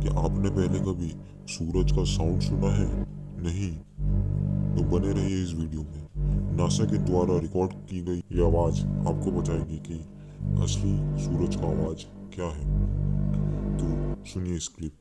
कि आपने पहले कभी सूरज का साउंड सुना है? नहीं? तो बने रहिए इस वीडियो में। नासा के द्वारा रिकॉर्ड की गई ये आवाज़ आपको बताएगी कि असली सूरज का आवाज़ क्या है। तो सुनिए इस क्लिप।